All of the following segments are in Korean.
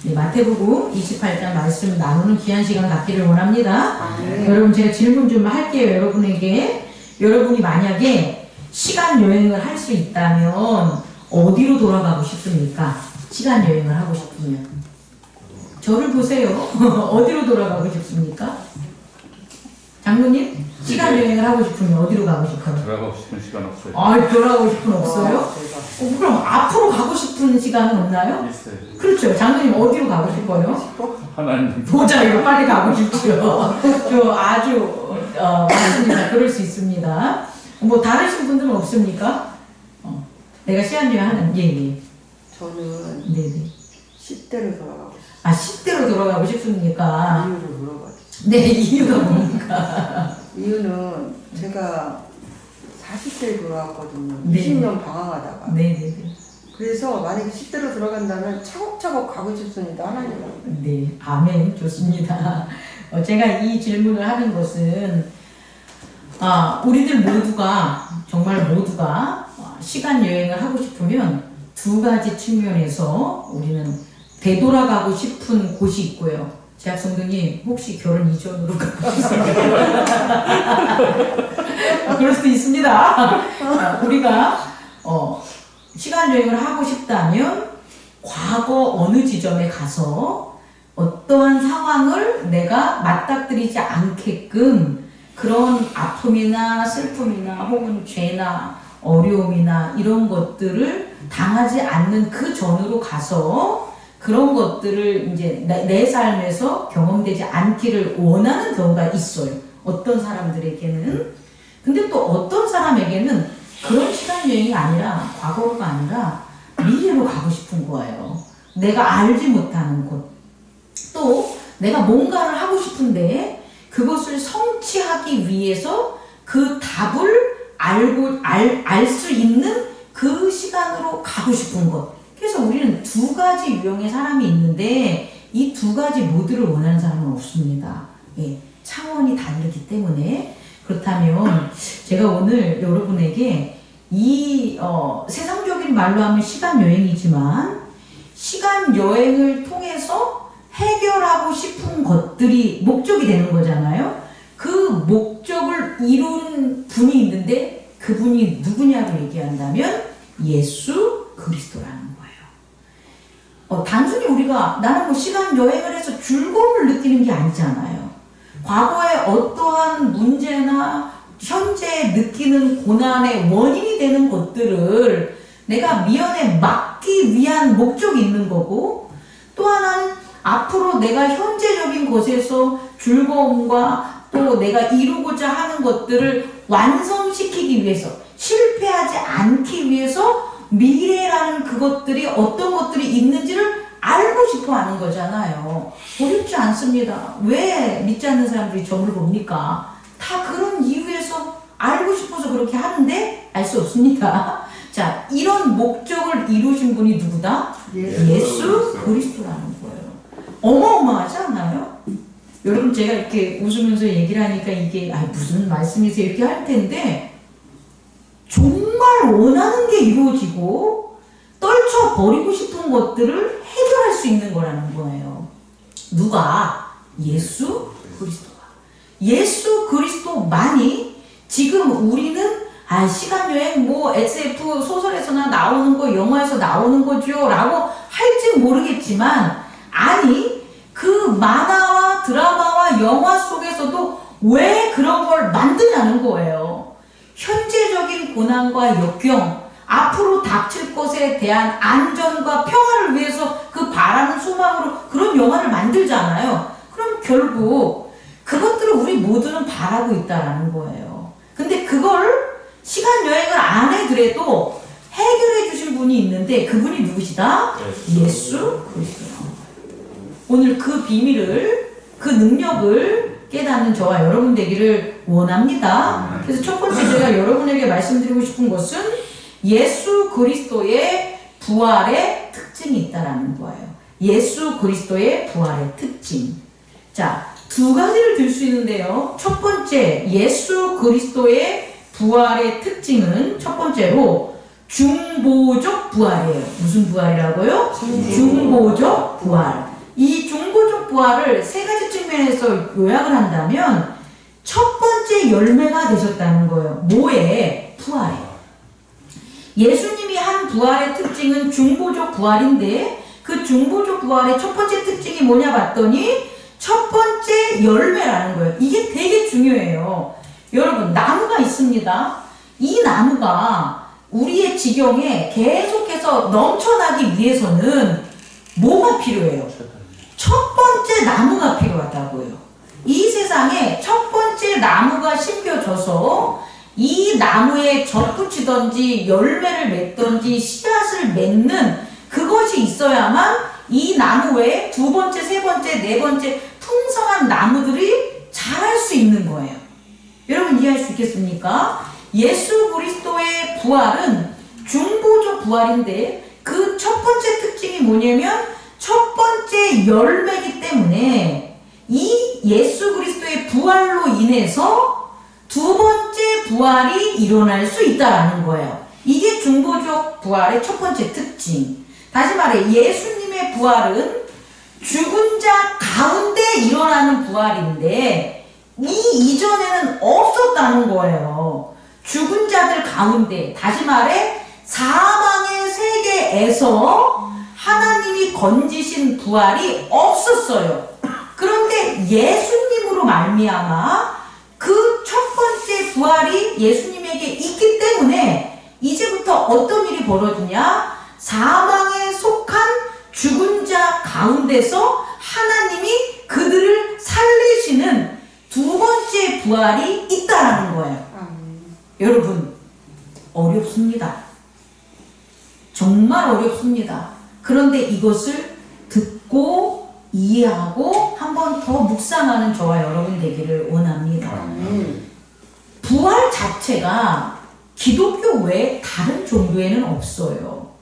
네, 마태복음 28장 말씀 나누는 귀한 시간 갖기를 원합니다. 네. 여러분 제가 질문 좀 할게요. 여러분에게. 여러분이 만약에 시간 여행을 할 수 있다면 어디로 돌아가고 싶습니까? 시간 여행을 하고 싶으면. 저를 보세요. 어디로 돌아가고 싶습니까? 장로님? 시간 여행을 하고 싶으면 어디로 가고 싶어요? 돌아가고 싶은 시간 없어요. 아, 돌아가고 싶은 없어요? 그럼 앞으로 가고 싶은 시간은 없나요? 있어요. 그렇죠. 장로님 어디로 가고 싶어요? 하나님. 보자기로 빨리 가고 싶죠. 저 아주 맞습니다. 그럴 수 있습니다. 뭐 다르신 분들은 없습니까? 내가 시간 여행 하는 예. 저는 네네. 10대로 돌아가고 싶어요. 아 10대로 돌아가고 싶습니까? 이유를 물어봐주세요. 네, 이유가 뭡니까? 이유는 제가 40대에 돌아왔거든요. 네. 20년 방황하다가. 네네네. 그래서 만약에 10대로 들어간다면 차곡차곡 가고 싶습니다. 하나님 앞에. 네, 아멘. 좋습니다. 제가 이 질문을 하는 것은 우리들 모두가 정말 모두가 시간 여행을 하고 싶으면 두 가지 측면에서 우리는 되돌아가고 싶은 곳이 있고요. 제약 성도님 혹시 결혼 이전으로 가고 싶습니까? 그럴 수도 있습니다. 우리가 시간 여행을 하고 싶다면 과거 어느 지점에 가서 어떠한 상황을 내가 맞닥뜨리지 않게끔 그런 아픔이나 슬픔이나 혹은 죄나 어려움이나 이런 것들을 당하지 않는 그 전으로 가서 그런 것들을 이제 내 삶에서 경험되지 않기를 원하는 경우가 있어요. 어떤 사람들에게는. 근데 또 어떤 사람에게는 그런 시간 여행이 아니라 과거로가 아니라 미래로 가고 싶은 거예요. 내가 알지 못하는 곳. 또 내가 뭔가를 하고 싶은데 그것을 성취하기 위해서 그 답을 알 수 있는 그 시간으로 가고 싶은 것. 그래서 우리는 두 가지 유형의 사람이 있는데 이 두 가지 모두를 원하는 사람은 없습니다. 예, 차원이 다르기 때문에. 그렇다면 제가 오늘 여러분에게 이 세상적인 말로 하면 시간 여행이지만 시간 여행을 통해서 해결하고 싶은 것들이 목적이 되는 거잖아요. 그 목적을 이룬 분이 있는데 그분이 누구냐고 얘기한다면 예수 그리스도라는 거예요. 단순히 우리가 나는 뭐 시간 여행을 해서 즐거움을 느끼는 게 아니잖아요. 과거에 어떠한 문제나 현재 느끼는 고난의 원인이 되는 것들을 내가 미연에 막기 위한 목적이 있는 거고, 또 하나는 앞으로 내가 현재적인 것에서 즐거움과 또 내가 이루고자 하는 것들을 완성시키기 위해서, 실패하지 않기 위해서 미래라는 그것들이 어떤 것들이 있는지를 알고 싶어 하는 거잖아요. 어렵지 않습니다. 왜 믿지 않는 사람들이 점을 봅니까? 다 그런 이유에서 알고 싶어서 그렇게 하는데 알 수 없습니다. 자, 이런 목적을 이루신 분이 누구다? 예수 그리스도라는 거예요. 어마어마하지 않아요? 여러분 제가 이렇게 웃으면서 얘기를 하니까 이게 무슨 말씀이세요? 이렇게 할 텐데 정말 원하는 게 이루어지고 떨쳐버리고 싶은 것들을 해결할 수 있는 거라는 거예요. 누가? 예수 그리스도가. 예수 그리스도만이 지금 우리는 시간여행 뭐 SF 소설에서나 나오는 거 영화에서 나오는 거죠 라고 할지 모르겠지만 아니 그 만화와 드라마와 영화 속에서도 왜 그런 걸 만드냐는 거예요. 현재적인 고난과 역경, 앞으로 닥칠 것에 대한 안전과 평화를 위해서 그 바라는 소망으로 그런 영화를 만들잖아요. 그럼 결국 그것들을 우리 모두는 바라고 있다라는 거예요. 근데 그걸 시간 여행을 안 해더라도 해결해 주신 분이 있는데 그분이 누구시다? 예수 그리스도. 오늘 그 비밀을, 그 능력을 깨닫는 저와 여러분 되기를 원합니다. 그래서 첫 번째 제가 여러분에게 말씀드리고 싶은 것은 예수 그리스도의 부활의 특징이 있다라는 거예요. 예수 그리스도의 부활의 특징. 자, 두 가지를 들 수 있는데요. 첫 번째, 예수 그리스도의 부활의 특징은 첫 번째로 중보적 부활이에요. 무슨 부활이라고요? 중보적 부활. 이 중보적 부활을 세 가지 측면에서 요약을 한다면 첫 번째 열매가 되셨다는 거예요. 뭐에? 부활에. 예수님이 한 부활의 특징은 중보적 부활인데 그 중보적 부활의 첫 번째 특징이 뭐냐 봤더니 첫 번째 열매라는 거예요. 이게 되게 중요해요. 여러분, 나무가 있습니다. 이 나무가 우리의 지경에 계속해서 넘쳐나기 위해서는 뭐가 필요해요? 첫 번째 나무가 필요하다고요. 이 세상에 첫 번째 나무가 심겨져서 이 나무에 젖붙이든지 열매를 맺든지 씨앗을 맺는 그것이 있어야만 이 나무 외에 두 번째, 세 번째, 네 번째 풍성한 나무들이 자랄 수 있는 거예요. 여러분 이해할 수 있겠습니까? 예수 그리스도의 부활은 중보적 부활인데 그 첫 번째 특징이 뭐냐면 첫 번째 열매이기 때문에 이 예수 그리스도의 부활로 인해서 두 번째 부활이 일어날 수 있다라는 거예요. 이게 중보적 부활의 첫 번째 특징. 다시 말해 예수님의 부활은 죽은 자 가운데 일어나는 부활인데 이 이전에는 없었다는 거예요. 죽은 자들 가운데, 다시 말해 사망의 세계에서 하나님이 건지신 부활이 없었어요. 그런데 예수님으로 말미암아 그 첫 번째 부활이 예수님에게 있기 때문에 이제부터 어떤 일이 벌어지냐? 사망에 속한 죽은 자 가운데서 하나님이 그들을 살리시는 두 번째 부활이 있다라는 거예요. 여러분, 어렵습니다. 정말 어렵습니다. 그런데 이것을 듣고 이해하고 한 번 더 묵상하는 저와 여러분 되기를 원합니다. 부활 자체가 기독교 외에 다른 종교에는 없어요.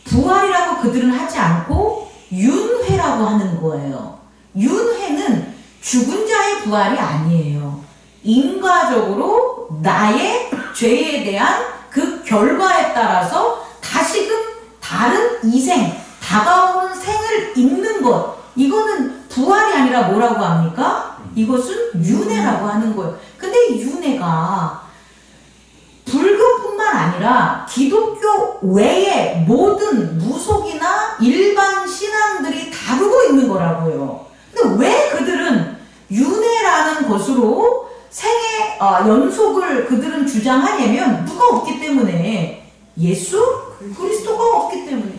부활이라고 그들은 하지 않고 윤회라고 하는 거예요. 윤회는 죽은 자의 부활이 아니에요. 인과적으로 나의 죄에 대한 그 결과에 따라서 다시금 다른 이생, 다가오는 생을 잇는 것, 이거는 부활이 아니라 뭐라고 합니까? 이것은 윤회라고 하는 거예요. 근데 이 윤회가 불교뿐만 아니라 기독교 외의 모든 무속이나 일반 신앙들이 다루고 있는 거라고요. 근데 왜 그들은 윤회라는 것으로 생의 연속을 그들은 주장하냐면 누가 없기 때문에, 예수 그리스도가 없기 때문에.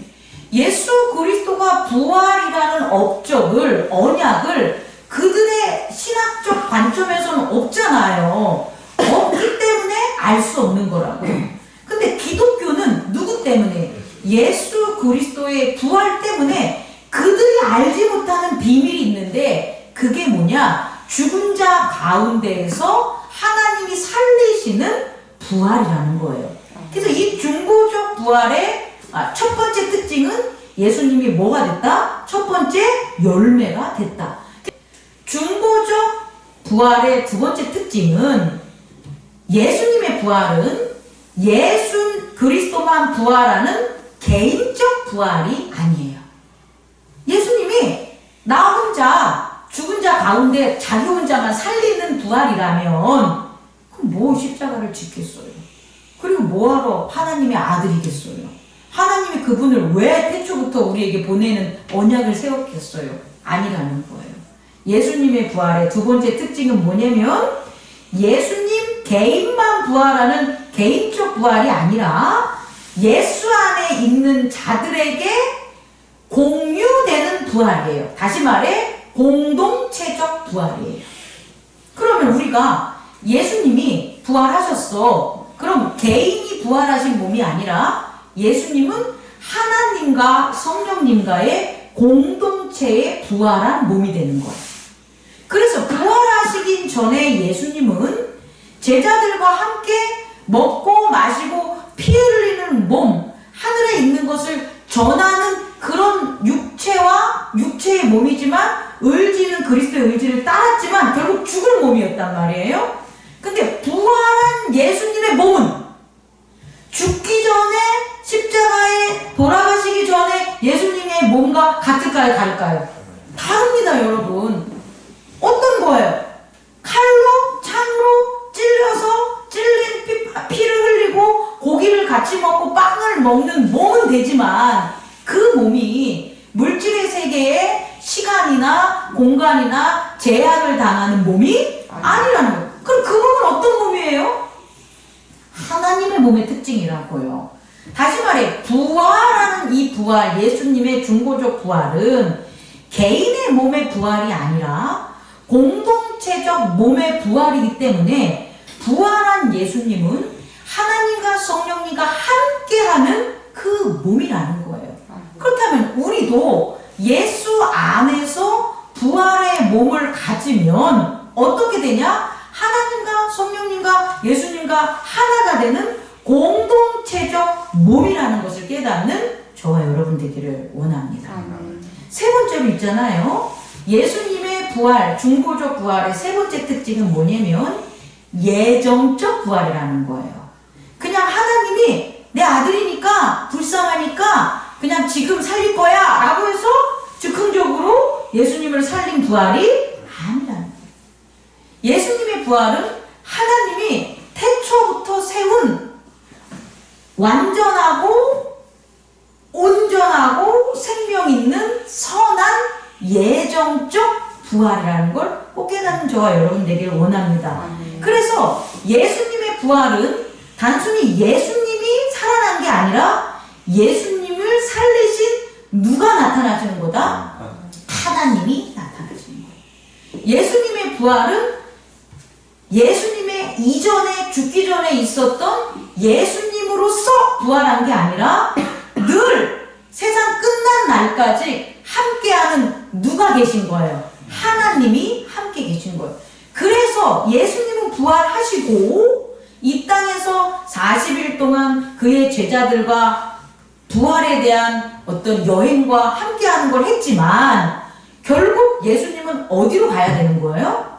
예수 그리스도가 부활이라는 업적을, 언약을 그들의 신학적 관점에서는 없잖아요. 없기 때문에 알 수 없는 거라고요. 근데 기독교는 누구 때문에? 예수 그리스도의 부활 때문에 그들이 알지 못하는 비밀이 있는데 그게 뭐냐? 죽은 자 가운데에서 하나님이 살리시는 부활이라는 거예요. 그래서 이 중보적 부활의 첫 번째 특징은 예수님이 뭐가 됐다? 첫 번째 열매가 됐다. 중보적 부활의 두 번째 특징은 예수님의 부활은 예수 그리스도만 부활하는 개인적 부활이 아니에요. 예수님이 나 혼자 죽은 자 가운데 자기 혼자만 살리는 부활이라면 그럼 뭐 십자가를 짓겠어요? 그리고 뭐하러 하나님의 아들이겠어요? 하나님이 그분을 왜 태초부터 우리에게 보내는 언약을 세웠겠어요? 아니라는 거예요. 예수님의 부활의 두 번째 특징은 뭐냐면 예수님 개인만 부활하는 개인적 부활이 아니라 예수 안에 있는 자들에게 공유되는 부활이에요. 다시 말해 공동체적 부활이에요. 그러면 우리가 예수님이 부활하셨어. 그럼 개인이 부활하신 몸이 아니라 예수님은 하나님과 성령님과의 공동체의 부활한 몸이 되는 거예요. 그래서 부활하시긴 전에 예수님은 제자들과 함께 먹고 마시고 피 흘리는 몸, 하늘에 있는 것을 전하는 그런 육체의 몸이지만 의지는 그리스도의 의지를 따랐지만 결국 죽을 몸이었단 말이에요. 근데 부활한 예수님의 몸은 죽기 전에 십자가에 돌아가시기 전에 예수님의 몸과 같을까요? 다를까요? 다릅니다, 여러분. 어떤 거예요? 칼로, 창으로 찔려서 찔린 피를 흘리고 고기를 같이 먹고 빵을 먹는 몸은 되지만 그 몸이 물질의 세계에 시간이나 공간이나 제약을 당하는 몸이 아니라는 거예요. 그럼 그 몸은 어떤 몸이에요? 하나님의 몸의 특징이라고요. 다시 말해 부활하는 이 부활, 예수님의 중보적 부활은 개인의 몸의 부활이 아니라 공동체적 몸의 부활이기 때문에 부활한 예수님은 하나님과 성령님과 함께하는 그 몸이라는 거예요. 그렇다면 우리도 예수 안에서 부활의 몸을 가지면 어떻게 되냐? 하나님과 성령님과 예수님과 하나가 되는 공동체적 몸이라는 것을 깨닫는 저와 여러분 되기를 원합니다. 세 번째로 있잖아요. 예수님의 부활, 중보적 부활의 세 번째 특징은 뭐냐면 예정적 부활이라는 거예요. 그냥 하나님이 내 아들이니까 불쌍하니까 그냥 지금 살릴 거야 라고 해서 즉흥적으로 예수님을 살린 부활이 아니라는 거예요. 예수님의 부활은 하나님이 태초부터 세운 완전하고 온전하고 생명 있는 선한 예정적 부활이라는 걸 꼭 깨닫는 저와 여러분 되기를 원합니다. 그래서 예수님의 부활은 단순히 예수님이 살아난 게 아니라 예수님을 살리신 누가 나타나시는 거다? 하나님이 나타나시는 거예요. 예수님의 부활은 예수님의 이전에 죽기 전에 있었던 예수님으로서 부활한 게 아니라 늘 세상 끝난 날까지 함께하는 누가 계신 거예요? 하나님이 함께 계신 거예요. 그래서 예수님은 부활하시고 이 땅에서 40일 동안 그의 제자들과 부활에 대한 어떤 여행과 함께하는 걸 했지만 결국 예수님은 어디로 가야 되는 거예요?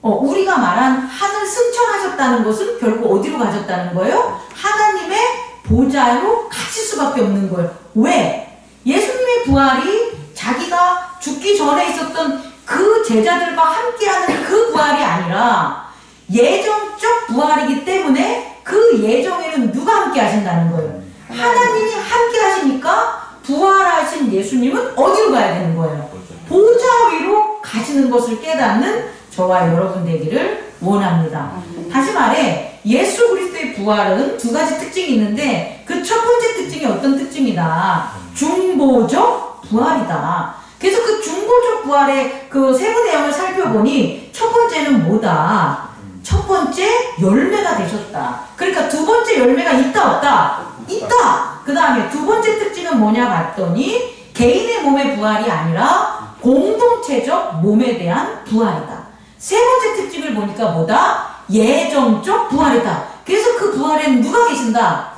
우리가 말한 하늘 승천하셨다는 것은 결국 어디로 가셨다는 거예요? 하나님의 보좌로 가실 수밖에 없는 거예요. 왜? 예수님의 부활이 자기가 죽기 전에 있었던 그 제자들과 함께하는 그 부활이 아니라 예정적 부활이기 때문에 그 예정에는 누가 함께 하신다는 거예요? 하나님이 함께 하시니까 부활하신 예수님은 어디로 가야 되는 거예요? 보좌 위로 가시는 것을 깨닫는 저와 여러분 되기를 원합니다. 다시 말해 예수 그리스도의 부활은 두 가지 특징이 있는데 그 첫 번째 특징이 어떤 특징이다? 중보적 부활이다. 그래서 그 중보적 부활의 그 세부 내용을 살펴보니 첫 번째는 뭐다? 첫 번째 열매가 되셨다. 그러니까 두 번째 열매가 있다 없다? 있다. 그 다음에 두 번째 특징은 뭐냐 봤더니 개인의 몸의 부활이 아니라 공동체적 몸에 대한 부활이다. 세 번째 특징을 보니까 뭐다? 예정적 부활이다. 그래서 그 부활에는 누가 계신다?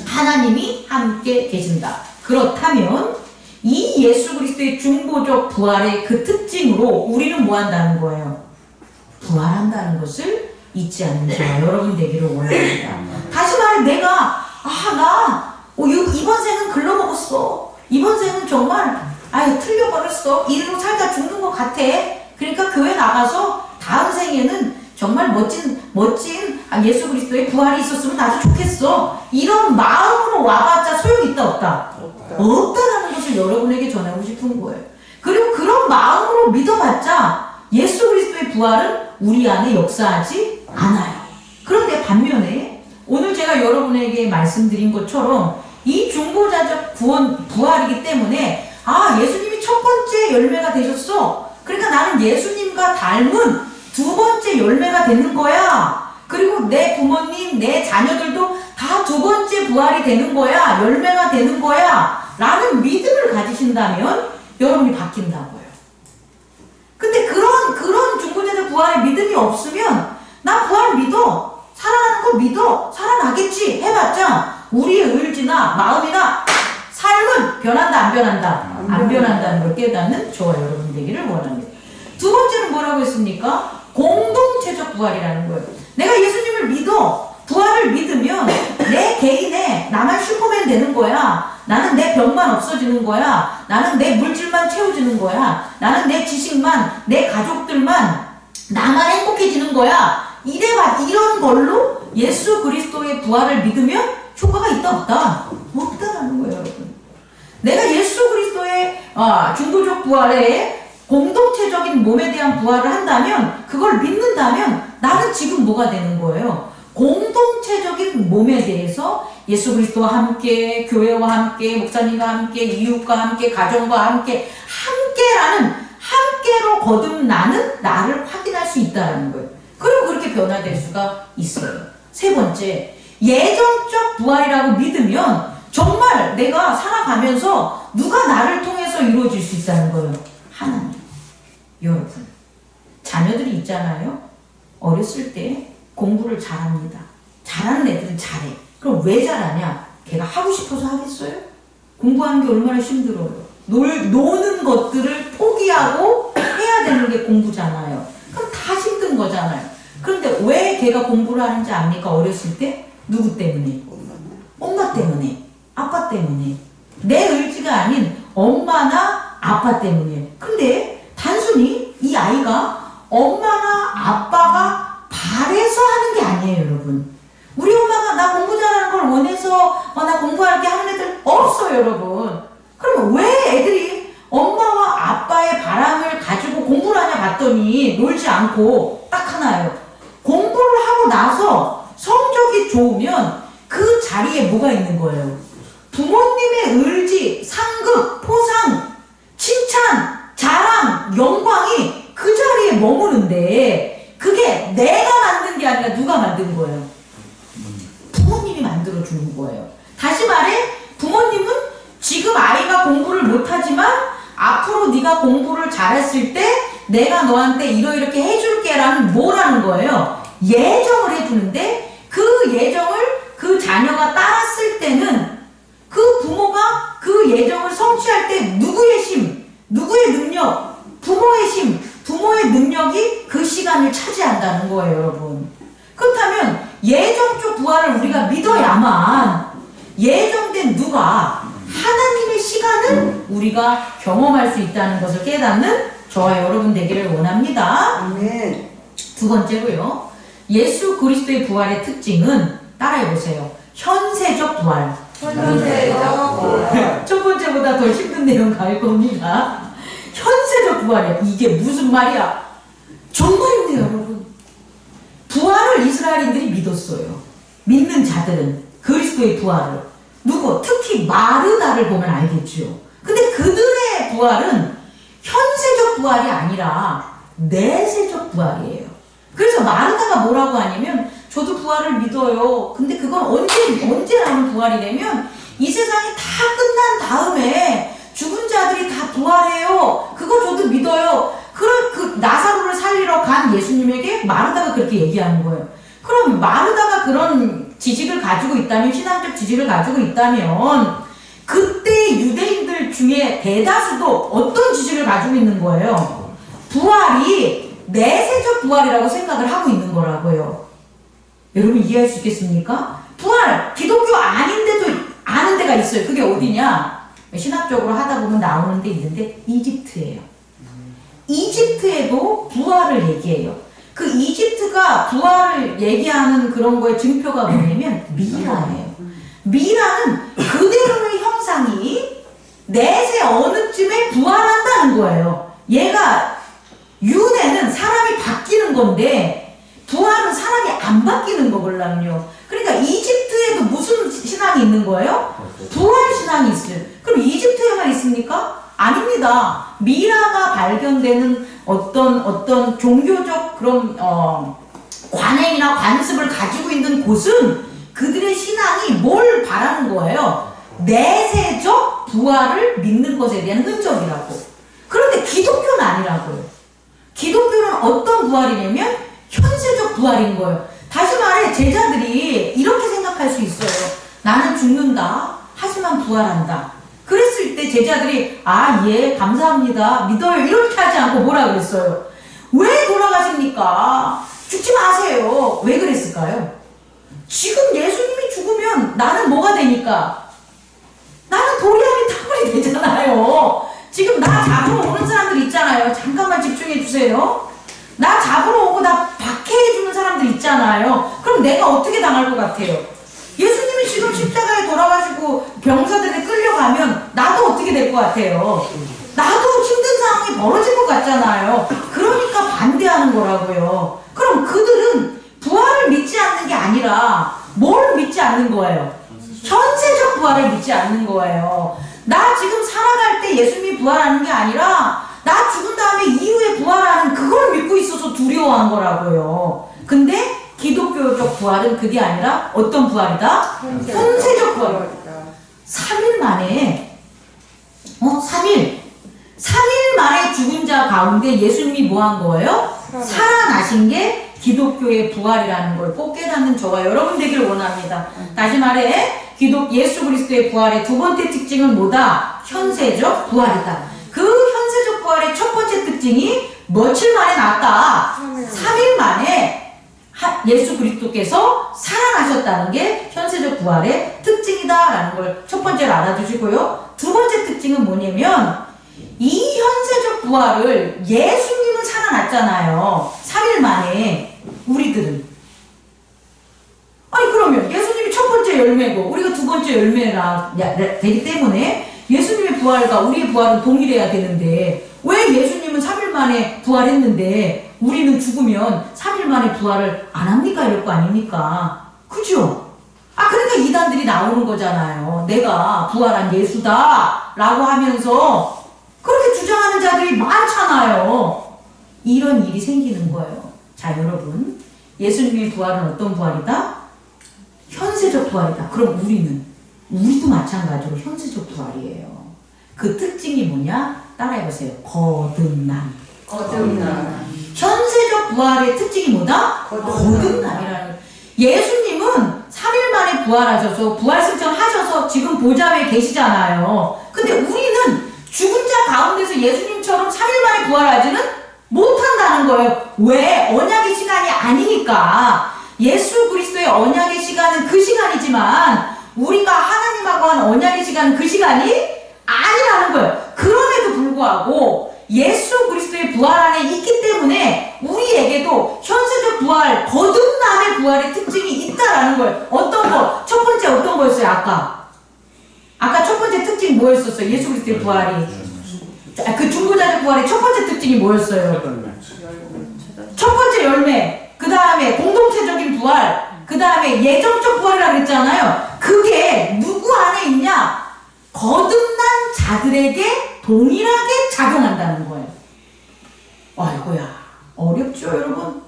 하나님이 함께 계신다. 그렇다면 이 예수 그리스도의 중보적 부활의 그 특징으로 우리는 뭐 한다는 거예요? 부활한다는 것을 잊지 않는 저와 여러분 되기를 원합니다. 다시 말해 내가 이번 생은 글러먹었어. 이번 생은 정말 틀려버렸어. 이대로 살다 죽는 것 같아. 그러니까 교회 나가서 다음 생에는 정말 멋진 예수 그리스도의 부활이 있었으면 아주 좋겠어. 이런 마음으로 와봤자 소용이 있다 없다? 없다라는 것을 여러분에게 전하고 싶은 거예요. 그리고 그런 마음으로 믿어봤자 예수 그리스도의 부활은 우리 안에 역사하지 않아요. 그런데 반면에 오늘 제가 여러분에게 말씀드린 것처럼 이 중보자적 부활이기 때문에 예수님이 첫 번째 열매가 되셨어. 그러니까 나는 예수님과 닮은 두 번째 열매가 되는 거야. 그리고 내 부모님, 내 자녀들도 다 두 번째 부활이 되는 거야. 열매가 되는 거야. 라는 믿음을 가지신다면 여러분이 바뀐다고요. 근데 그런 중보자적 부활의 믿음이 없으면 나 부활 믿어. 살아나는 거 믿어. 살아나겠지. 해봤자 우리의 의지나 마음이나 삶은 변한다 안 변한다? 안 변한다는 걸 깨닫는 저와 여러분 되기를 원합니다. 두 번째는 뭐라고 했습니까? 공동체적 부활이라는 거예요. 내가 예수님을 믿어. 부활을 믿으면 내 개인에 나만 슈퍼맨 되는 거야. 나는 내 병만 없어지는 거야. 나는 내 물질만 채워지는 거야. 나는 내 지식만, 내 가족들만, 나만 행복해지는 거야. 이런 걸로 예수 그리스도의 부활을 믿으면 효과가 있다 없다? 없다라는 거예요, 여러분. 내가 예수 그리스도의 중보적 부활에 공동체적인 몸에 대한 부활을 한다면, 그걸 믿는다면 나는 지금 뭐가 되는 거예요? 공동체적인 몸에 대해서 예수 그리스도와 함께, 교회와 함께, 목사님과 함께, 이웃과 함께, 가정과 함께, 함께라는, 함께로 거듭나는 나를 확인할 수 있다는 거예요. 그리고 그렇게 변화될 수가 있어요. 세 번째, 예정적 부활이라고 믿으면 정말 내가 살아가면서 누가 나를 통해서 이루어질 수 있다는 거예요. 하나님. 여러분, 자녀들이 있잖아요. 어렸을 때 공부를 잘합니다. 잘하는 애들은 잘해. 그럼 왜 잘하냐? 걔가 하고 싶어서 하겠어요? 공부하는 게 얼마나 힘들어요. 노는 것들을 포기하고 해야 되는 게 공부잖아요. 그럼 다 힘든 거잖아요. 그런데 왜 걔가 공부를 하는지 압니까? 어렸을 때? 누구 때문에? 엄마 때문에. 아빠 때문에. 내 의지가 아닌 엄마나 아빠 때문에. 근데 단순히 이 아이가 엄마나 아빠가 바래서 하는 게 아니에요, 여러분. 우리 엄마가 나 공부 잘하는 걸 원해서 나 공부할게 하는 애들 없어요, 여러분. 그러면 왜 애들이 엄마와 아빠의 바람을 가지고 공부를 하냐 봤더니 놀지 않고 딱 하나예요. 공부를 하고 나서 성적이 좋으면 그 자리에 뭐가 있는 거예요? 부모님의 의지, 상급, 포상, 칭찬, 자랑, 영광이 그 자리에 머무는데 그게 내가 만든 게 아니라 누가 만든 거예요? 부모님이 만들어주는 거예요. 다시 말해 부모님은 지금 아이가 공부를 못하지만 앞으로 네가 공부를 잘했을 때 내가 너한테 이렇게 해줄게 라는 뭐라는 거예요? 예정을 해주는데 그 예정을 그 자녀가 따랐을 때는 그 부모가 그 예정을 성취할 때 누구의 힘, 누구의 능력, 부모의 힘, 부모의 능력이 그 시간을 차지한다는 거예요, 여러분. 그렇다면 예정적 부활을 우리가 믿어야만 예정된 누가 하나님의 시간을 우리가 경험할 수 있다는 것을 깨닫는 저와 여러분 되기를 원합니다. 아멘. 두 번째로요. 예수 그리스도의 부활의 특징은 따라해보세요. 현세적 부활. 현세적 부활. 첫 번째보다 더 힘든 내용 갈 겁니다. 현세적 부활이야. 이게 무슨 말이야? 정말입니다, 여러분. 부활을 이스라엘인들이 믿었어요. 믿는 자들은 그리스도의 부활을. 누구? 특히 마르다를 보면 알겠죠. 근데 그들의 부활은 현세적 부활이 아니라 내세적 부활이에요. 그래서 마르다가 뭐라고 하냐면 저도 부활을 믿어요. 근데 그건 언제 나오는 부활이냐면 이 세상이 다 끝난 다음에 죽은 자들이 다 부활해요. 그거 저도 믿어요. 그 나사로를 살리러 간 예수님에게 마르다가 그렇게 얘기하는 거예요. 그럼 마르다가 그런 지식을 가지고 있다면, 신앙적 지식을 가지고 있다면 그때 유대인들 중에 대다수도 어떤 지식을 가지고 있는 거예요? 부활이 내세적 부활이라고 생각을 하고 있는 거라고요. 여러분 이해할 수 있겠습니까? 부활, 기독교 아닌데도 아는 데가 있어요. 그게 어디냐? 신학적으로 하다 보면 나오는 데 있는데 이집트예요. 이집트에도 부활을 얘기해요. 그 이집트가 부활을 얘기하는 그런 거의 증표가 뭐냐면 미라예요. 미라는 그대로의 형상이 내세 어느 쯤에 부활한다는 거예요. 얘가 윤회는 사람이 바뀌는 건데 부활은 사람이 안 바뀌는 거거든요. 그러니까 이집트에도 무슨 신앙이 있는 거예요? 부활 신앙이 있어요. 그럼 이집트에만 있습니까? 아닙니다. 미라가 발견되는 어떤 종교적 그런 관행이나 관습을 가지고 있는 곳은 그들의 신앙이 뭘 바라는 거예요? 내세적 부활을 믿는 것에 대한 흔적이라고. 그런데 기독교는 아니라고요. 기독교는 어떤 부활이냐면 현세적 부활인 거예요. 다시 말해 제자들이 이렇게 생각할 수 있어요. 나는 죽는다. 하지만 부활한다. 그랬을 때 제자들이 예 감사합니다 믿어요 이렇게 하지 않고 뭐라 그랬어요? 왜 돌아가십니까? 죽지 마세요. 왜 그랬을까요? 지금 예수님이 죽으면 나는 뭐가 되니까? 나는 도리아니 타불이 되잖아요. 지금 나 잡으러 오는 사람들 있잖아요. 잠깐만 집중해 주세요. 나 잡으러 오고 나 박해해 주는 사람들 있잖아요. 그럼 내가 어떻게 당할 것 같아요? 예수님이 지금 십자가에 돌아가시고 병사들에 끌려가면 나도 어떻게 될 것 같아요? 나도 힘든 상황이 벌어질 것 같잖아요. 그러니까 반대하는 거라고요. 그럼 그들은 부활을 믿지 않는 게 아니라 뭘 믿지 않는 거예요? 현세적 부활을 믿지 않는 거예요. 나 지금 살아갈 때 예수님이 부활하는 게 아니라 나 죽은 다음에 이후에 부활하는 그걸 믿고 있어서 두려워한 거라고요. 근데 기독교적 부활은 그게 아니라 어떤 부활이다? 현세적 부활이다. 3일 만에 3일 만에 죽은 자 가운데 예수님이 뭐 한 거예요? 살아나신 게 기독교의 부활이라는 걸 꼭 깨닫는 저와 여러분 되길 원합니다. 다시 말해 예수 그리스도의 부활의 두 번째 특징은 뭐다? 현세적 부활이다. 그 현세적 부활의 첫 번째 특징이 며칠 만에 났다? 3일 만에 예수 그리스도께서 살아나셨다는 게 현세적 부활의 특징이다라는 걸 첫 번째로 알아두시고요. 두 번째 특징은 뭐냐면 이 현세적 부활을 예수님은 살아났잖아요. 3일 만에 우리들은. 아니 그러면 예수님이 첫 번째 열매고 우리가 두 번째 열매가 되기 때문에 예수님의 부활과 우리의 부활은 동일해야 되는데 왜 예수님은 3일 만에 부활했는데 우리는 죽으면 3일 만에 부활을 안 합니까? 이럴 거 아닙니까? 그죠? 그러니까 이단들이 나오는 거잖아요. 내가 부활한 예수다 라고 하면서 그렇게 주장하는 자들이 많잖아요. 이런 일이 생기는 거예요. 자 여러분, 예수님의 부활은 어떤 부활이다? 현세적 부활이다. 그럼 우리도 마찬가지로 현세적 부활이에요. 그 특징이 뭐냐? 따라해보세요. 거듭남. 현세적 부활의 특징이 뭐다? 거듭남이라는. 예수님은 3일 만에 부활하셔서 부활승천 하셔서 지금 보좌 위에 계시잖아요. 근데 우리는 죽은 자 가운데서 예수님처럼 3일 만에 부활하지는 못한다는 거예요. 왜? 언약의 시간이 아니니까. 예수 그리스도의 언약의 시간은 그 시간이지만 우리가 하나님하고 한 언약의 시간은 그 시간이 아니라는 거예요. 그럼에도 불구하고 예수 그리스도의 부활 안에 있기 때문에 우리에게도 현세적 부활, 거듭남의 부활의 특징이 있다라는 거예요. 어떤 거? 첫 번째 어떤 거였어요? 아까 첫 번째 특징 뭐였었어요? 예수 그리스도의 부활이. 그 중보자적 부활의 첫 번째 특징이 뭐였어요? 첫 번째 열매. 그 다음에 공동체적인 부활, 그 다음에 예정적 부활이라고 그랬잖아요. 그게 누구 안에 있냐? 거듭난 자들에게 동일하게 작용한다는 거예요. 아이고야, 어렵죠 여러분?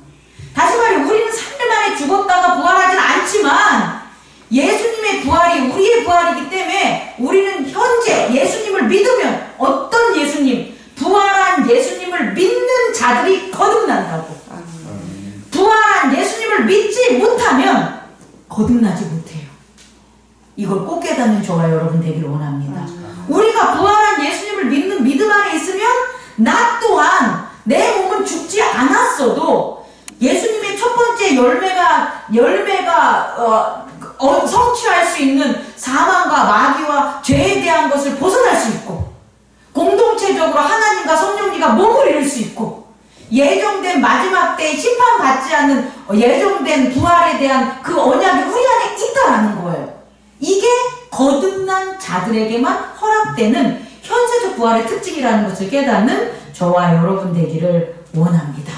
다시 말해 우리는 3일 만에 죽었다가 부활하진 않지만 예수님의 부활이 우리의 부활이기 때문에 우리는 현재 예수님을 믿으면 어떤 예수님? 부활한 예수님을 믿는 자들이 거듭난다고. 부활한 예수님을 믿지 못하면 거듭나지 못해요. 이걸 꼭 깨닫는 저와 여러분 되기를 원합니다. 우리가 부활한 예수님을 믿는 믿음 안에 있으면 나 또한 내 몸은 죽지 않았어도 예수님의 첫 번째 열매가 성취할 수 있는 사망과 마귀와 죄에 대한 것을 벗어날 수 있고 공동체적으로 하나님과 성령님과 몸을 이룰 수 있고 예정된 마지막 때에 심판받지 않는 예정된 부활에 대한 그 언약이 우리 안에 있다라는 거예요. 이게 거듭난 자들에게만 허락되는 현세적 부활의 특징이라는 것을 깨닫는 저와 여러분 되기를 원합니다.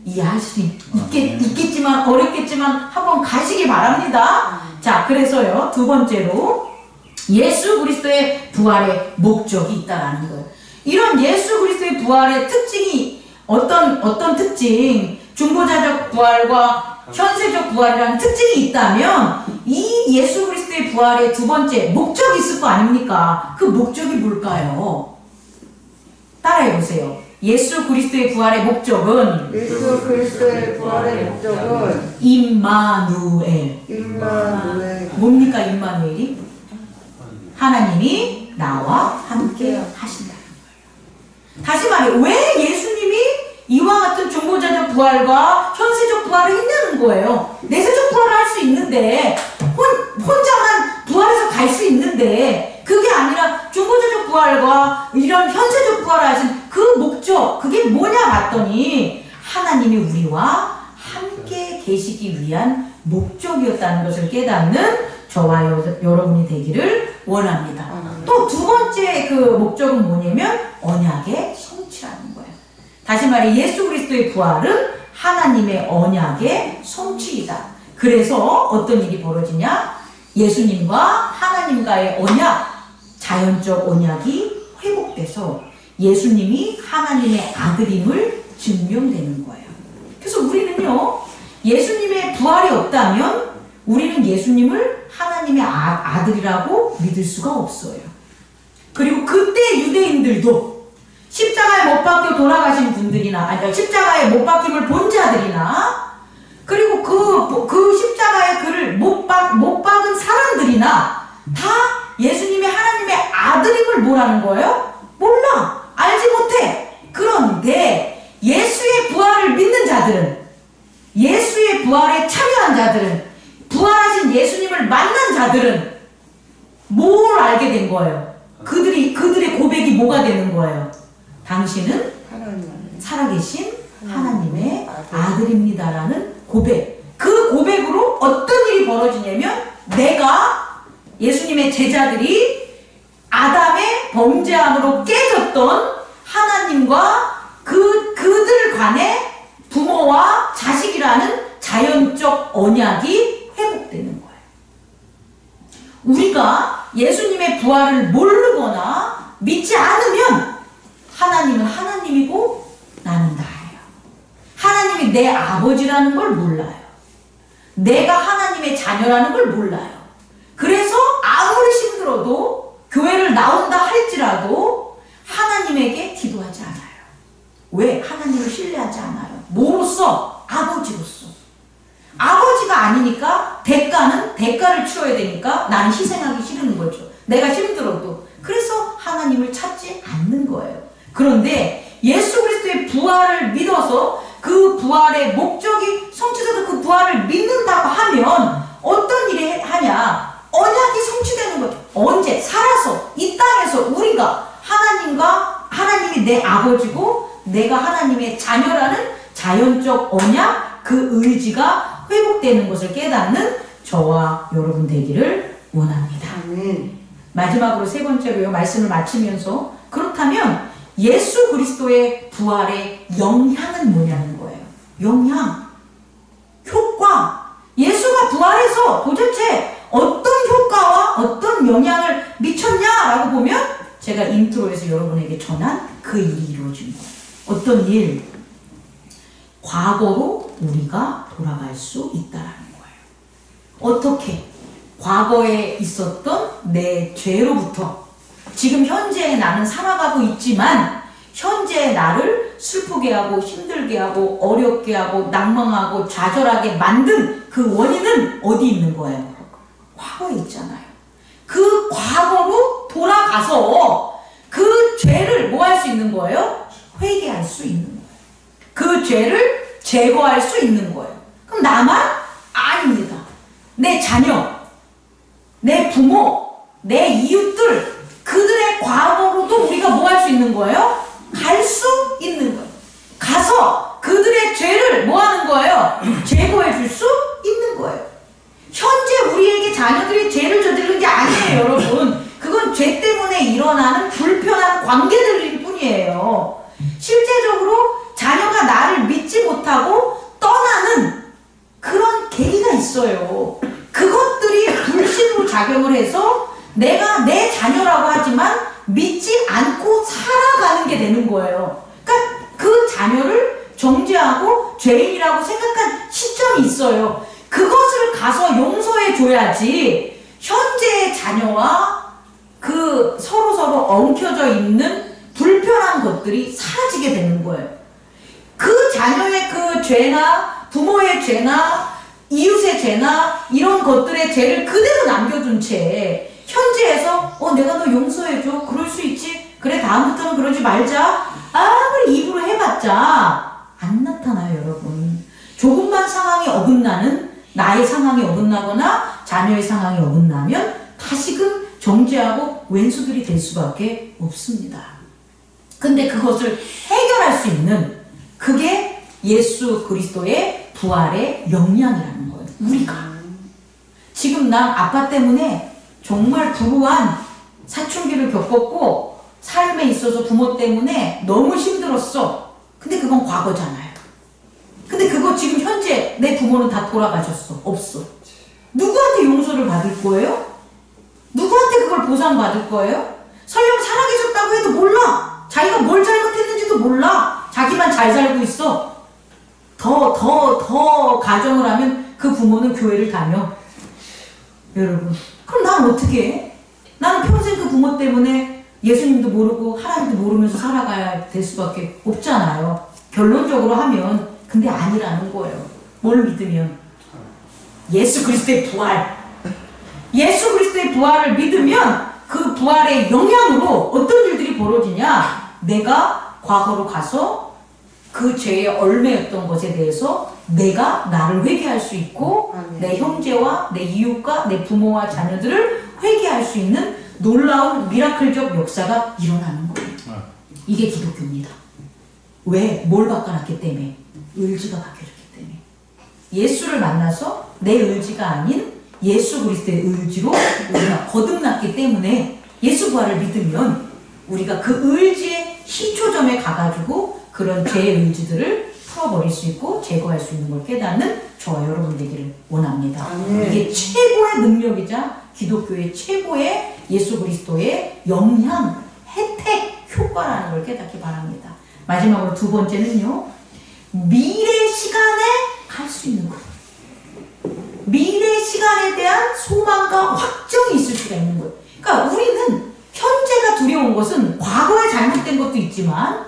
이해할 수 있겠지만 어렵겠지만 한번 가시기 바랍니다. 자, 그래서요 두 번째로 예수 그리스도의 부활의 목적이 있다라는 거예요. 이런 예수 그리스도의 부활의 특징이 어떤 특징, 중보자적 부활과 현세적 부활이라는 특징이 있다면 이 예수 그리스도의 부활의 두 번째 목적이 있을 거 아닙니까? 그 목적이 뭘까요? 따라해보세요. 예수 그리스도의 부활의 목적은 임마누엘. 뭡니까 임마누엘이? 하나님이 나와 함께 하신다. 다시 말해 왜 예수님이 이와 같은 중보자적 부활과 현세적 부활을 했냐는 거예요. 내세적 부활을 할 수 있는데 혼자만 부활해서 갈 수 있는데 그게 아니라 중보자적 부활과 이런 현세적 부활을 하신 그 목적 그게 뭐냐 봤더니 하나님이 우리와 함께 계시기 위한 목적이었다는 것을 깨닫는 저와 여러분이 되기를 원합니다. 또 두 번째 그 목적은 뭐냐면 언약의 성취라는 거예요. 다시 말해 예수 그리스도의 부활은 하나님의 언약의 성취이다. 그래서 어떤 일이 벌어지냐? 예수님과 하나님과의 언약, 자연적 언약이 회복돼서 예수님이 하나님의 아들임을 증명되는 거예요. 그래서 우리는요, 예수님의 부활이 없다면 우리는 예수님을 하나님의 아들이라고 믿을 수가 없어요. 그리고 그때 유대인들도 십자가에 못 박혀 돌아가신 분들이나, 아니, 십자가에 못 박힘을 본 자들이나, 그리고 그 십자가에 그를 못 박은 사람들이나, 다 예수님이 하나님의 아들임을 뭐라는 거예요? 몰라. 알지 못해. 그런데 예수의 부활을 믿는 자들은, 예수의 부활에 참여한 자들은, 부활하신 예수님을 만난 자들은 뭘 알게 된 거예요? 그들의 고백이 뭐가 되는 거예요? 당신은 살아계신 하나님의 아들입니다라는 고백. 그 고백으로 어떤 일이 벌어지냐면 내가 예수님의 제자들이 아담의 범죄함으로 깨졌던 하나님과 그들 간의 부모와 자식이라는 자연적 언약이 회복되는 거예요. 우리가 예수님의 부활을 모르거나 믿지 않으면 하나님은 하나님이고 나는 나예요. 하나님이 내 아버지라는 걸 몰라요. 내가 하나님의 자녀라는 걸 몰라요. 그래서 아무리 힘들어도 교회를 나온다 할지라도 하나님에게 기도하지 않아요. 왜? 하나님을 신뢰하지 않아요. 뭐로써? 아버지로서. 아버지가 아니니까 대가를 치러야 되니까 나는 희생하기 싫은 거죠. 내가 힘들어도. 그래서 하나님을 찾지 않는 거예요. 그런데 예수 그리스도의 부활을 믿어서 그 부활의 목적이 성취돼서 그 부활을 믿는다고 하면 어떤 일을 하냐? 언약이 성취되는 거죠. 언제? 살아서 이 땅에서 우리가 하나님이 내 아버지고 내가 하나님의 자녀라는 자연적 언약, 그 의지가 회복되는 것을 깨닫는 저와 여러분 되기를 원합니다. 아멘. 마지막으로 세 번째로요, 말씀을 마치면서 그렇다면 예수 그리스도의 부활의 영향은 뭐냐는 거예요. 영향, 효과. 예수가 부활해서 도대체 어떤 효과와 어떤 영향을 미쳤냐라고 보면 제가 인트로에서 여러분에게 전한 그 일이 이루어진 거예요. 어떤 일? 과거로 우리가 돌아갈 수 있다라는 거예요. 어떻게? 과거에 있었던 내 죄로부터 지금 현재의 나는 살아가고 있지만 현재의 나를 슬프게 하고 힘들게 하고 어렵게 하고 낭망하고 좌절하게 만든 그 원인은 어디 있는 거예요? 과거에 있잖아요. 그 과거로 돌아가서 그 죄를 뭐 할 수 있는 거예요? 회개할 수 있는 거예요. 그 죄를 제거할 수 있는 거예요. 그럼 나만? 아닙니다. 내 자녀, 내 부모, 내 이웃들, 그들의 과거로도 우리가 뭐 할 수 있는 거예요? 갈 수 있는 거예요. 가서 그들의 죄를 뭐 하는 거예요? 제거해 줄 수 있는 거예요. 현재 우리에게 자녀들이 죄를 저지르는 게 아니에요, 여러분. 그건 죄 때문에 일어나는 불편한 관계들일 뿐이에요. 실제적으로 자녀가 나를 믿지 못하고 떠나는 그런 계기가 있어요. 그것들이 불신으로 작용을 해서 내가 내 자녀라고 하지만 믿지 않고 살아가는 게 되는 거예요. 그러니까 그 자녀를 정죄하고 죄인이라고 생각한 시점이 있어요. 그것을 가서 용서해 줘야지 현재의 자녀와 그 서로 엉켜져 있는 불편한 것들이 사라지게 되는 거예요. 그 자녀의 그 죄나 부모의 죄나 이웃의 죄나 이런 것들의 죄를 그대로 남겨둔 채 현재에서 내가 너 용서해줘. 그럴 수 있지. 그래 다음부터는 그러지 말자. 아무리 입으로 해봤자 안 나타나요, 여러분. 조금만 상황이 어긋나는 나의 상황이 어긋나거나 자녀의 상황이 어긋나면 다시금 정죄하고 왼수들이 될 수밖에 없습니다. 근데 그것을 해결할 수 있는 그게 예수 그리스도의 부활의 역량이라는 거예요. 우리가 지금 난 아빠 때문에 정말 불우한 사춘기를 겪었고 삶에 있어서 부모 때문에 너무 힘들었어. 근데 그건 과거잖아요. 근데 그거 지금 현재 내 부모는 다 돌아가셨어. 없어. 누구한테 용서를 받을 거예요? 누구한테 그걸 보상받을 거예요? 설령 살아계셨다고 해도 몰라. 자기가 뭘 잘못했는지도 몰라. 자기만 잘 살고 있어. 더 가정을 하면 그 부모는 교회를 다녀. 여러분, 그럼 난 어떻게 해? 나는 평생 그 부모 때문에 예수님도 모르고 하나님도 모르면서 살아가야 될 수밖에 없잖아요. 결론적으로 하면. 근데 아니라는 거예요. 뭘 믿으면? 예수 그리스도의 부활. 예수 그리스도의 부활을 믿으면 그 부활의 영향으로 어떤 일들이 벌어지냐? 내가 과거로 가서 그 죄의 얼매였던 것에 대해서 내가 나를 회개할 수 있고 내 형제와 내 이웃과 내 부모와 자녀들을 회개할 수 있는 놀라운 미라클적 역사가 일어나는 거예요. 이게 기독교입니다. 왜? 뭘 바꿔놨기 때문에? 의지가 바뀌어졌기 때문에. 예수를 만나서 내 의지가 아닌 예수 그리스도의 의지로 우리가 거듭났기 때문에 예수 부활을 믿으면 우리가 그 의지의 희초점에 가가지고 그런 죄의 의지들을 풀어버릴 수 있고 제거할 수 있는 걸 깨닫는 저와 여러분 되기를 원합니다. 이게 최고의 능력이자 기독교의 최고의 예수 그리스도의 영향, 혜택, 효과라는 걸 깨닫기 바랍니다. 마지막으로 두 번째는요. 미래 시간에 갈 수 있는 것. 미래 시간에 대한 소망과 확정이 있을 수가 있는 거예요. 그러니까 우리는 현재가 두려운 것은 과거에 잘못된 것도 있지만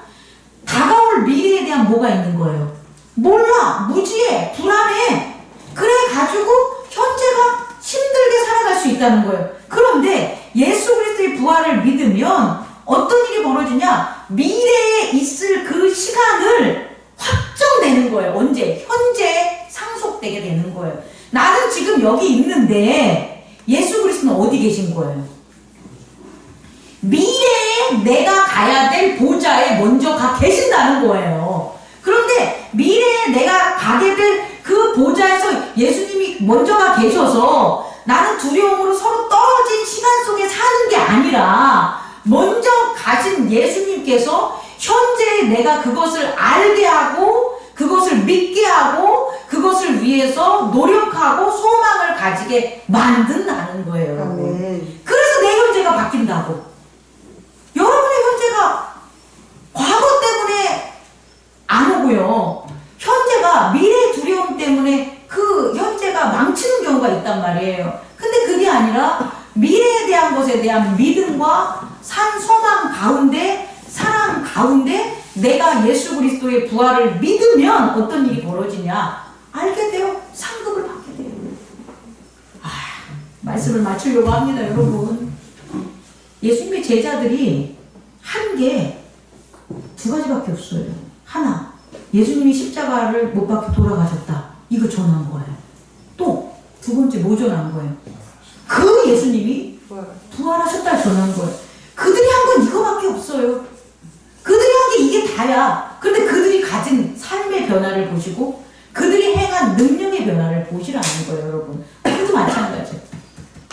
다가올 미래에 대한 뭐가 있는 거예요? 몰라, 무지해, 불안해. 그래가지고 현재가 힘들게 살아갈 수 있다는 거예요. 그런데 예수 그리스도의 부활을 믿으면 어떤 일이 벌어지냐? 미래에 있을 그 시간을 확정되는 거예요. 언제? 현재에 상속되게 되는 거예요. 나는 지금 여기 있는데 예수 그리스도는 어디 계신 거예요? 미래에 내가 가야 될 보좌에 먼저 가 계신다는 거예요. 그런데 미래에 내가 가게 될 그 보좌에서 예수님이 먼저 가 계셔서 나는 두려움으로 서로 떨어진 시간 속에 사는 게 아니라 먼저 가신 예수님께서 현재에 내가 그것을 알게 하고 그것을 믿게 하고 그것을 위해서 노력하고 소망을 가지게 만든다는 거예요, 여러분. 그래서 내 현재가 바뀐다고. 여러분의 현재가 과거 때문에 안 오고요. 현재가 미래의 두려움 때문에 그 현재가 망치는 경우가 있단 말이에요. 근데 그게 아니라 미래에 대한 것에 대한 믿음과 산 소망 가운데 사랑 가운데 내가 예수 그리스도의 부활을 믿으면 어떤 일이 벌어지냐? 알게 돼요. 상급을 받게 돼요. 말씀을 마치려고 합니다, 여러분. 예수님의 제자들이 한 게 두 가지밖에 없어요. 하나, 예수님이 십자가를 못 박혀 돌아가셨다. 이거 전한 거예요. 또 두 번째 뭐 전한 거예요? 그 예수님이 부활하셨다 전한 거예요. 그들이 한 건 이거밖에 없어요. 그들이 한 게 이게 다야. 그런데 그들이 가진 삶의 변화를 보시고 그들이 행한 능력의 변화를 보시라는 거예요, 여러분. 우리도 마찬가지.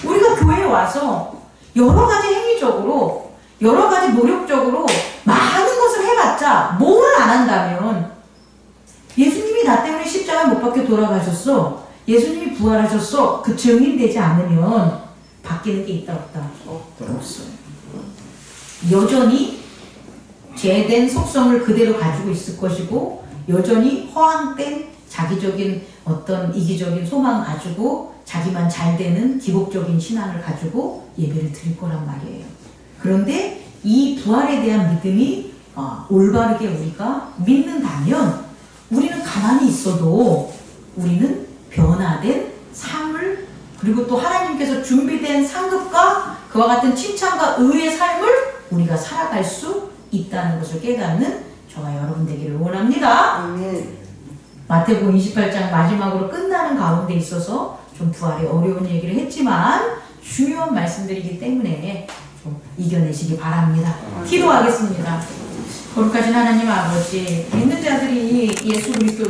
우리가 교회에 와서 여러 가지 행위적으로 여러 가지 노력적으로 많은 것을 해봤자 뭘 안 한다면 예수님이 나 때문에 십자가에 못 박혀 돌아가셨어. 예수님이 부활하셨어. 그 증인되지 않으면 바뀌는 게 있다 없다? 없어요. 여전히 죄된 속성을 그대로 가지고 있을 것이고 여전히 허황된 자기적인 어떤 이기적인 소망 가지고 자기만 잘 되는 기복적인 신앙을 가지고 예배를 드릴 거란 말이에요. 그런데 이 부활에 대한 믿음이 올바르게 우리가 믿는다면 우리는 가만히 있어도 우리는 변화된 삶을 그리고 또 하나님께서 준비된 상급과 그와 같은 칭찬과 의의 삶을 우리가 살아갈 수 있다는 것을 깨닫는 저와 여러분 되기를 원합니다. 마태복음 28장 마지막으로 끝나는 가운데 있어서 좀 부활이 어려운 얘기를 했지만 중요한 말씀들이기 때문에 좀 이겨내시기 바랍니다. 기도하겠습니다. 거룩하신 하나님 아버지, 믿는 자들이 예수 그리스도를